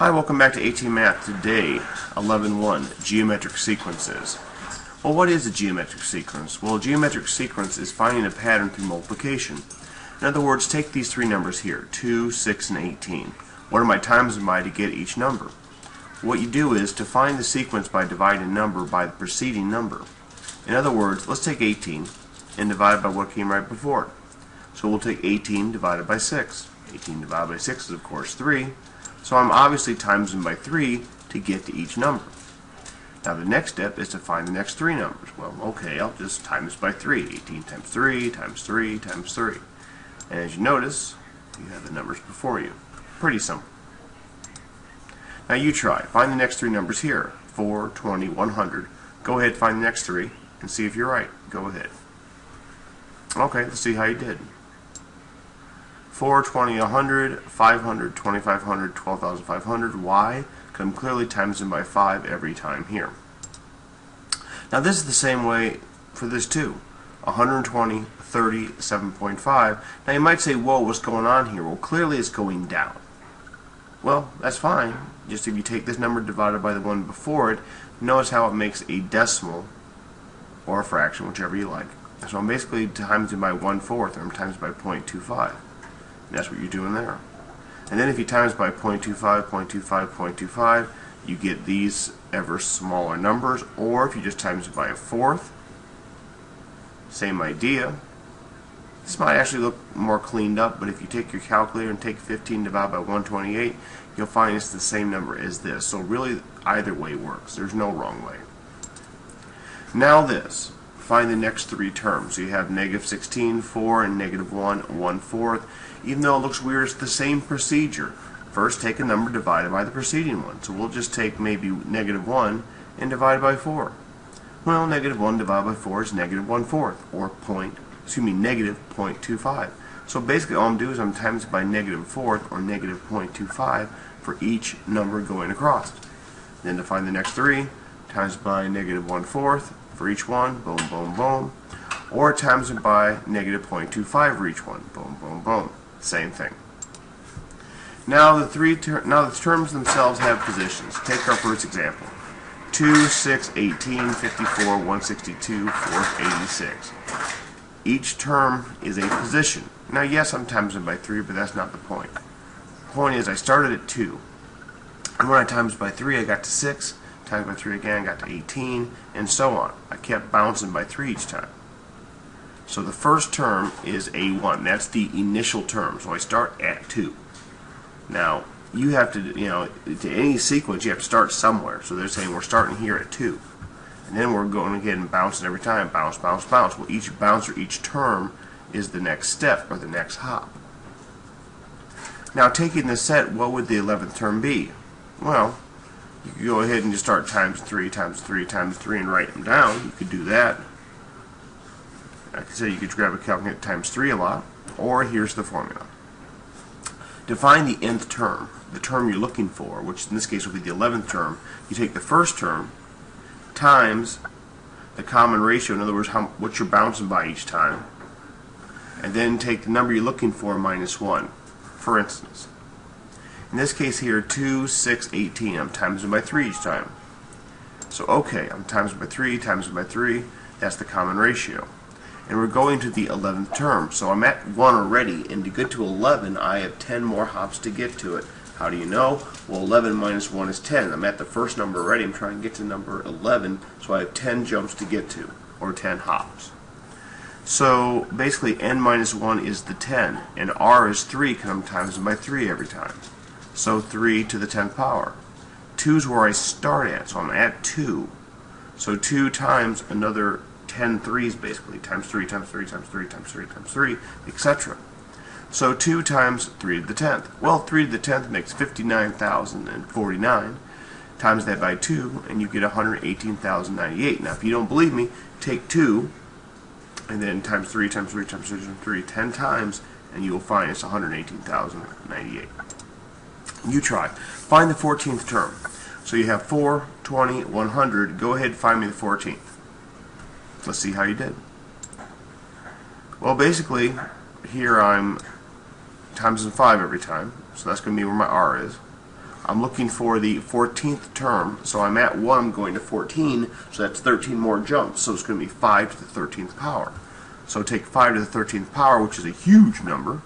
Hi, welcome back to AT Math. Today, 11.1, geometric sequences. Well, what is a geometric sequence? Well, a geometric sequence is finding a pattern through multiplication. In other words, take these three numbers here, 2, 6, and 18. What am I timesing by to get each number? What you do is to find the sequence by dividing a number by the preceding number. In other words, let's take 18 and divide it by what came right before it. So we'll take 18 divided by 6. 18 divided by 6 is, of course, 3. So I'm obviously timesing by 3 to get to each number. Now the next step is to find the next three numbers. Well, okay, I'll just times by 3. 18 times 3 times 3 times 3. And as you notice, you have the numbers before you. Pretty simple. Now you try. Find the next three numbers here. 4, 20, 100. Go ahead, find the next three, and see if you're right. Go ahead. Okay, let's see how you did. 4, 20, 100, 500, 2,500, 12,500. Why? Because I'm clearly timesing by 5 every time here. Now this is the same way for this too. 120, 30, 7.5. Now you might say, whoa, what's going on here? Well, clearly it's going down. Well, that's fine. Just if you take this number divided by the one before it, notice how it makes a decimal or a fraction, whichever you like. So I'm basically timesing by 1/4, or I'm timesing by 0.25. And that's what you're doing there. And then if you times by 0.25, 0.25, 0.25, you get these ever smaller numbers. Or if you just times it by 1/4, same idea. This might actually look more cleaned up, but if you take your calculator and take 15 divided by 128, you'll find it's the same number as this. So really, either way works. There's no wrong way. Now this. Find the next three terms. So you have -16, 4, and -1, 1/4. Even though it looks weird, it's the same procedure. First, take a number divided by the preceding one. So we'll just take maybe -1 and divide it by 4. Well, -1 divided by 4 is -1/4, or -0.25. So basically all I'm doing is I'm times by -1/4 or -0.25 for each number going across. Then to find the next three, times by -1/4 for each one, boom, boom, boom. Or times it by -0.25 for each one, boom, boom, boom. Same thing. Now the terms themselves have positions. Take our first example. 2, 6, 18, 54, 162, 486. Each term is a position. Now yes, I'm timesing by 3, but that's not the point. The point is I started at 2. And when I times by 3, I got to 6. Times by 3 again, I got to 18, and so on. I kept bouncing by 3 each time. So the first term is A1. That's the initial term. So I start at 2. Now, you have to, to any sequence, you have to start somewhere. So they're saying we're starting here at 2. And then we're going ahead and bouncing every time. Bounce, bounce, bounce. Well, each bounce or each term is the next step or the next hop. Now, taking the set, what would the 11th term be? Well, you could go ahead and just start times 3, times 3, times 3 and write them down. You could do that. Like I said, you could grab a calculator times 3 a lot. Or here's the formula. To find the nth term, the term you're looking for, which in this case will be the 11th term, you take the first term times the common ratio, in other words, what you're bouncing by each time, and then take the number you're looking for minus 1. For instance, in this case here, 2, 6, 18. I'm timesing by 3 each time. So okay, I'm timesing by 3, timesing by 3. That's the common ratio. And we're going to the 11th term. So I'm at 1 already, and to get to 11, I have 10 more hops to get to it. How do you know? Well, 11 minus 1 is 10. I'm at the first number already. I'm trying to get to number 11, so I have 10 jumps to get to, or 10 hops. So basically, n minus 1 is the 10, and r is 3 because I'm timesing by 3 every time. So 3 to the 10th power. 2 is where I start at, so I'm at 2. So 2 times another 10 threes, basically, times 3, times 3, times 3, times 3, times 3, etc. So 2 times 3 to the 10th. Well, 3 to the 10th makes 59,049. Times that by 2, and you get 118,098. Now, if you don't believe me, take 2, and then times 3, times 3, times 3, times 3, 10 times, and you will find it's 118,098. You try. Find the 14th term. So you have 4, 20, 100. Go ahead and find me the 14th. Let's see how you did. Well, basically, here I'm times 5 every time. So that's going to be where my r is. I'm looking for the 14th term, so I'm at 1, I'm going to 14, so that's 13 more jumps, so it's going to be 5 to the 13th power. So take 5 to the 13th power, which is a huge number.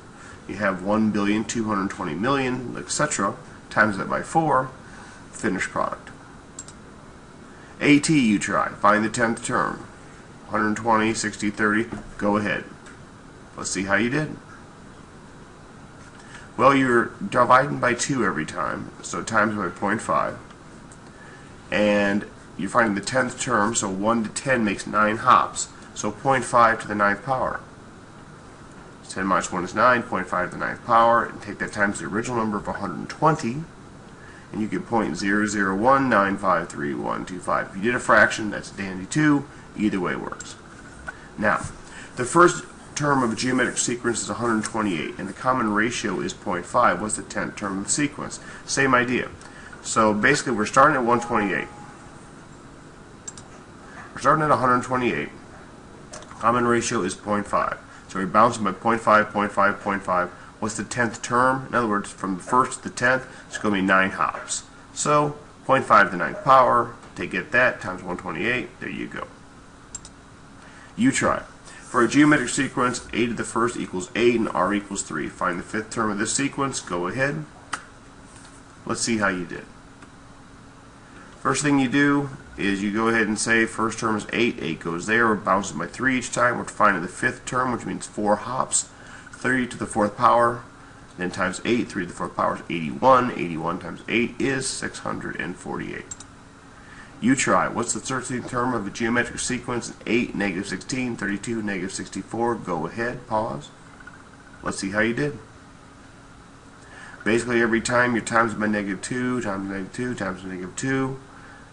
You have 1,220,000,000, etc. Times that by 4, finished product. AT you try. Find the 10th term. 120, 60, 30. Go ahead. Let's see how you did. Well, you're dividing by 2 every time, so times by 0.5. And you're finding the 10th term, so 1 to 10 makes 9 hops. So 0.5 to the 9th power. 10 minus 1 is 9, 0.5 to the 9th power, and take that times the original number of 120, and you get 0.001953125. If you did a fraction, that's dandy too. Either way works. Now, the first term of a geometric sequence is 128, and the common ratio is 0.5. What's the 10th term of the sequence? Same idea. So basically, we're starting at 128. We're starting at 128. Common ratio is 0.5. So we're bouncing by 0.5, 0.5, 0.5. What's the 10th term? In other words, from the 1st to the 10th, it's going to be 9 hops. So 0.5 to the 9th power, to get that, times 128, there you go. You try. For a geometric sequence, a to the first equals 8 and r equals 3. Find the 5th term of this sequence. Go ahead. Let's see how you did. First thing you do is you go ahead and say first term is 8. 8 goes there. We're bouncing by 3 each time. We're finding the 5th term, which means 4 hops. 30 to the 4th power. Then times 8. 3 to the 4th power is 81. 81 times 8 is 648. You try. What's the 13th term of a geometric sequence? 8, negative 16, 32, negative 64. Go ahead. Pause. Let's see how you did. Basically, every time you're times by negative 2, times negative 2, times negative 2,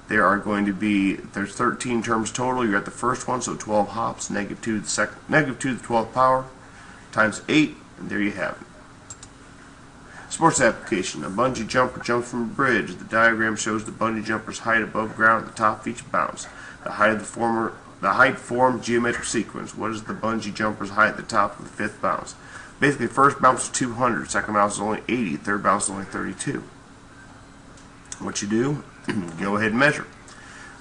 there are going to be, there's 13 terms total. You're at the first one, so 12 hops. Negative 2 to the 12th power, times 8, and there you have it. Sports application. A bungee jumper jumps from a bridge. The diagram shows the bungee jumper's height above ground at the top of each bounce. The height forms geometric sequence. What is the bungee jumper's height at the top of the 5th bounce? Basically, first bounce is 200, second bounce is only 80, third bounce is only 32. What you do, go ahead and measure.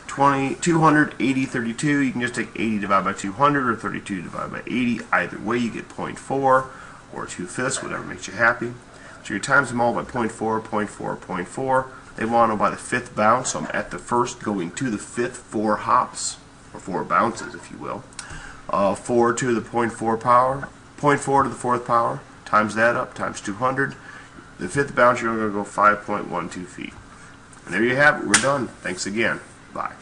200, 80, 32, you can just take 80 divided by 200 or 32 divided by 80. Either way, you get 0.4 or 2/5, whatever makes you happy. So you times them all by 0.4, 0.4, 0.4. They want to know by the 5th bounce, so I'm at the first going to the 5th, 4 hops, or 4 bounces, if you will. 4 to the 0.4 power, 0.4 to the 4th power, times that up, times 200. The 5th bounce, you're going to go 5.12 feet. And there you have it. We're done. Thanks again. Bye.